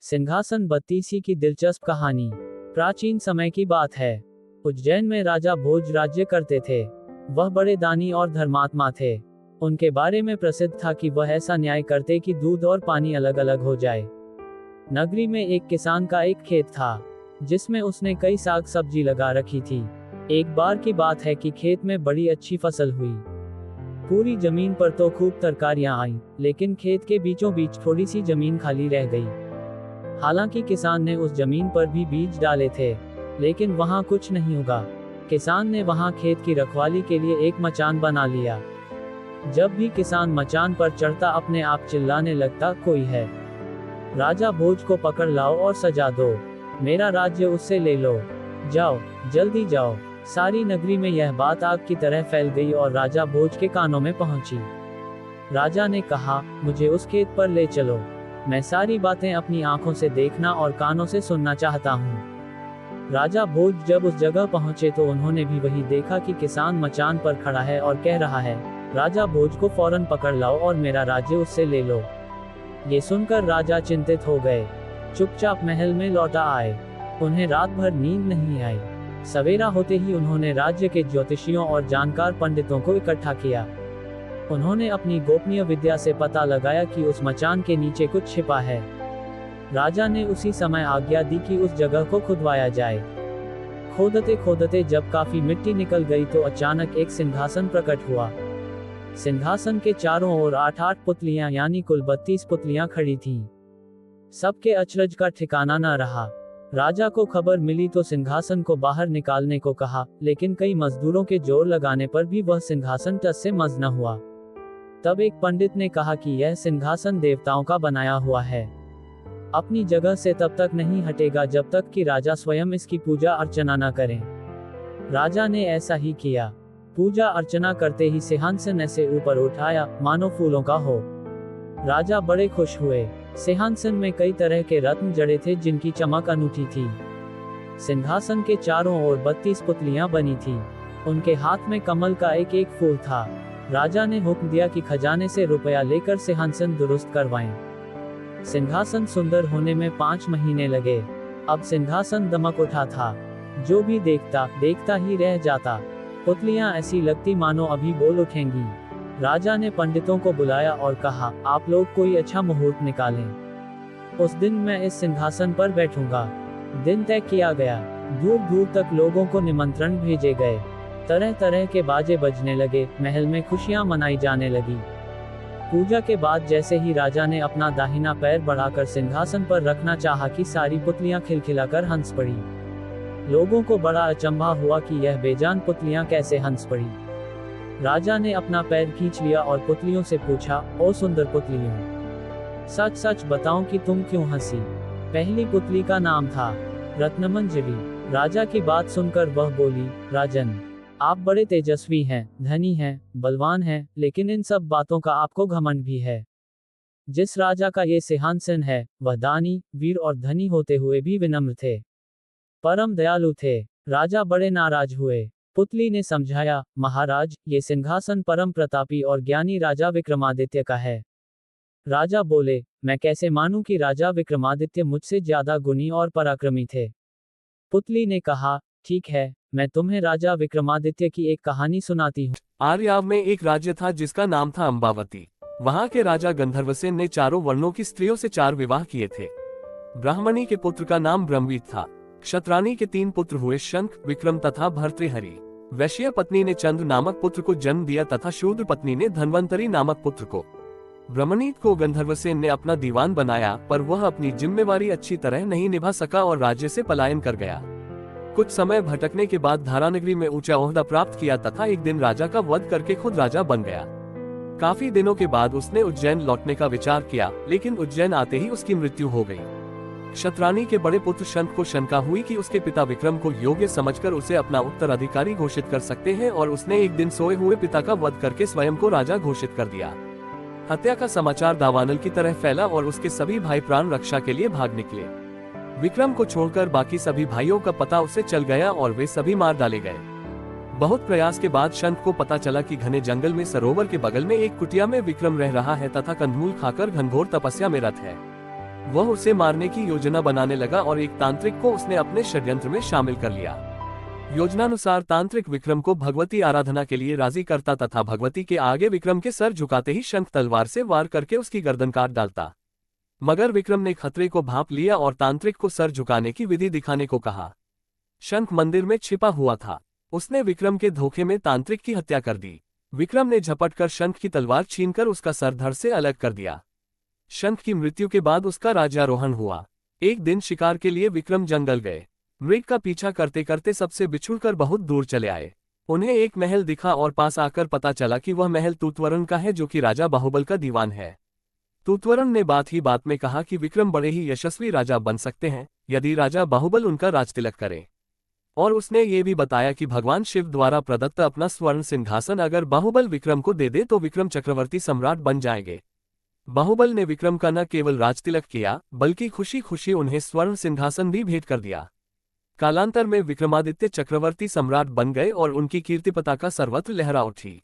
सिंहासन बत्तीसी की दिलचस्प कहानी। प्राचीन समय की बात है। उज्जैन में राजा भोज राज्य करते थे। वह बड़े दानी और धर्मात्मा थे। उनके बारे में प्रसिद्ध था कि वह ऐसा न्याय करते कि दूध और पानी अलग अलग हो जाए। नगरी में एक किसान का एक खेत था, जिसमें उसने कई साग सब्जी लगा रखी थी। एक बार की बात है कि खेत में बड़ी अच्छी फसल हुई। पूरी जमीन पर तो खूब तरकारियां आईं, लेकिन खेत के बीचों बीच थोड़ी सी जमीन खाली रह गई। हालांकि किसान ने उस जमीन पर भी बीज डाले थे, लेकिन वहां कुछ नहीं उगा। किसान ने वहां खेत की रखवाली के लिए एक मचान बना लिया। जब भी किसान मचान पर चढ़ता अपने आप चिल्लाने लगता, कोई है, राजा भोज को पकड़ लाओ और सजा दो, मेरा राज्य उससे ले लो, जाओ, जल्दी जाओ। सारी नगरी में यह बात आग की तरह फैल गई और राजा भोज के कानों में पहुंची। राजा ने कहा, मुझे उस खेत पर ले चलो, मैं सारी बातें अपनी आंखों से देखना और कानों से सुनना चाहता हूँ। राजा भोज जब उस जगह पहुंचे तो उन्होंने भी वही देखा कि किसान मचान पर खड़ा है और कह रहा है, राजा भोज को फौरन पकड़ लाओ और मेरा राज्य उससे ले लो। ये सुनकर राजा चिंतित हो गए। चुपचाप महल में लौटा आए। उन्हें रात भर नींद नहीं आई। सवेरा होते ही उन्होंने राज्य के ज्योतिषियों और जानकार पंडितों को इकट्ठा किया। उन्होंने अपनी गोपनीय विद्या से पता लगाया कि उस मचान के नीचे कुछ छिपा है। राजा ने उसी समय आज्ञा दी कि उस जगह को खुदवाया जाए। खोदते खोदते जब काफी मिट्टी निकल गई तो अचानक एक सिंहासन प्रकट हुआ। सिंहासन के चारों ओर 8-8 पुतलियां यानी कुल 32 पुतलियां खड़ी थीं। सबके अचरज का ठिकाना न रहा। राजा को खबर मिली तो सिंहासन को बाहर निकालने को कहा, लेकिन कई मजदूरों के जोर लगाने पर भी वह सिंहासन टस से मस न हुआ। तब एक पंडित ने कहा कि यह सिंहासन देवताओं का बनाया हुआ है, अपनी जगह से तब तक नहीं हटेगा जब तक कि राजा स्वयं इसकी पूजा अर्चना न करें। राजा ने ऐसा ही किया। पूजा अर्चना करते ही सिंहासन ऐसे ऊपर उठाया मानो फूलों का हो। राजा बड़े खुश हुए। सिंहासन में कई तरह के रत्न जड़े थे जिनकी चमक अनूठी थी। सिंहासन के चारों ओर 32 पुतलियां बनी थीं। उनके हाथ में कमल का एक एक फूल था। राजा ने हुक्म दिया कि खजाने से रुपया लेकर सिंहासन दुरुस्त करवाएं। सिंहासन सुंदर होने में 5 महीने लगे। अब सिंहासन दमक उठा था। जो भी देखता देखता ही रह जाता। पुतलियां ऐसी लगती मानो अभी बोल उठेंगी। राजा ने पंडितों को बुलाया और कहा, आप लोग कोई अच्छा मुहूर्त निकालें। उस दिन मैं इस सिंहासन पर बैठूंगा। दिन तय किया गया। दूर दूर तक लोगों को निमंत्रण भेजे गए। तरह तरह के बाजे बजने लगे। महल में खुशियां मनाई जाने लगी। पूजा के बाद जैसे ही राजा ने अपना दाहिना पैर बढ़ाकर सिंहासन पर रखना चाहा कि सारी पुतलियां खिलखिलाकर हंस पड़ी। लोगों को बड़ा अचंभा हुआ कि यह बेजान पुतलियां कैसे हंस पड़ी। राजा ने अपना पैर खींच लिया और पुतलियों से पूछा, ओ सुंदर पुतलियों, सच सच बताओ कि तुम क्यों हंसी। पहली पुतली का नाम था रत्नमंजरी। राजा की बात सुनकर वह बोली, राजन, आप बड़े तेजस्वी हैं, धनी हैं, बलवान हैं, लेकिन इन सब बातों का आपको घमंड भी है। जिस राजा का ये सिंहासन है, वह दानी, वीर और धनी होते हुए भी विनम्र थे, परम दयालु थे। राजा बड़े नाराज हुए। पुतली ने समझाया, महाराज, ये सिंहासन परम प्रतापी और ज्ञानी राजा विक्रमादित्य का है। राजा बोले, मैं कैसे मानूं कि राजा विक्रमादित्य मुझसे ज्यादा गुणी और पराक्रमी थे। पुतली ने कहा, ठीक है, मैं तुम्हें राजा विक्रमादित्य की एक कहानी सुनाती हूँ। आर्याव में एक राज्य था जिसका नाम था अम्बावती। वहाँ के राजा गंधर्वसेन ने चारों वर्णों की स्त्रियों से 4 विवाह किए थे। ब्राह्मणी के पुत्र का नाम ब्रह्मवीर था। क्षत्राणी के 3 पुत्र हुए, शंख, विक्रम तथा भर्तृहरि। वैश्य पत्नी ने चंद्र नामक पुत्र को जन्म दिया तथा शूद्र पत्नी ने धन्वंतरी नामक पुत्र को। ब्रह्मनीत को गंधर्वसेन ने अपना दीवान बनाया, पर वह अपनी जिम्मेवारी अच्छी तरह नहीं निभा सका और राज्य से पलायन कर गया। कुछ समय भटकने के बाद धारानगरी में ऊंचा ओहदा प्राप्त किया तथा एक दिन राजा का वध करके खुद राजा बन गया। काफी दिनों के बाद उसने उज्जैन लौटने का विचार किया, लेकिन उज्जैन आते ही उसकी मृत्यु हो गई। क्षत्राणी के बड़े पुत्र शंख को शंका हुई कि उसके पिता विक्रम को योग्य समझकर उसे अपना उत्तराधिकारी घोषित कर सकते हैं, और उसने एक दिन सोए हुए पिता का वध करके स्वयं को राजा घोषित कर दिया। हत्या का समाचार दावानल की तरह फैला और उसके सभी भाई प्राण रक्षा के लिए भाग निकले। विक्रम को छोड़कर बाकी सभी भाइयों का पता उसे चल गया और वे सभी मार डाले गए। बहुत प्रयास के बाद शंख को पता चला कि घने जंगल में सरोवर के बगल में एक कुटिया में विक्रम रह रहा है तथा कंदमूल खाकर घनघोर तपस्या में रत है। वह उसे मारने की योजना बनाने लगा और एक तांत्रिक को उसने अपने षड्यंत्र में शामिल कर लिया। योजनानुसार तांत्रिक विक्रम को भगवती आराधना के लिए राजी करता तथा भगवती के आगे विक्रम के सर झुकाते ही शंख तलवार से वार करके उसकी गर्दन काट डालता। मगर विक्रम ने खतरे को भांप लिया और तांत्रिक को सर झुकाने की विधि दिखाने को कहा। शंख मंदिर में छिपा हुआ था। उसने विक्रम के धोखे में तांत्रिक की हत्या कर दी। विक्रम ने झपटकर शंख की तलवार छीनकर उसका सर धड़ से अलग कर दिया। शंख की मृत्यु के बाद उसका राज्यारोहण हुआ। एक दिन शिकार के लिए विक्रम जंगल गए। मृग का पीछा करते करते सबसे बिछुड़कर बहुत दूर चले आए। उन्हें एक महल दिखा और पास आकर पता चला कि वह महल तूतवरन का है, जो कि राजा बाहुबल का दीवान है। तूतवरन ने बात ही बात में कहा कि विक्रम बड़े ही यशस्वी राजा बन सकते हैं यदि राजा बाहुबल उनका राजतिलक करे। और उसने ये भी बताया कि भगवान शिव द्वारा प्रदत्त अपना स्वर्ण सिंहासन अगर बाहुबल विक्रम को दे दे तो विक्रम चक्रवर्ती सम्राट बन जाएंगे। बाहुबल ने विक्रम का न केवल राजतिलक किया बल्कि खुशी खुशी उन्हें स्वर्ण सिंहासन भी भेंट कर दिया। कालांतर में विक्रमादित्य चक्रवर्ती सम्राट बन गए और उनकी कीर्ति पताका सर्वत्र लहरा उठी।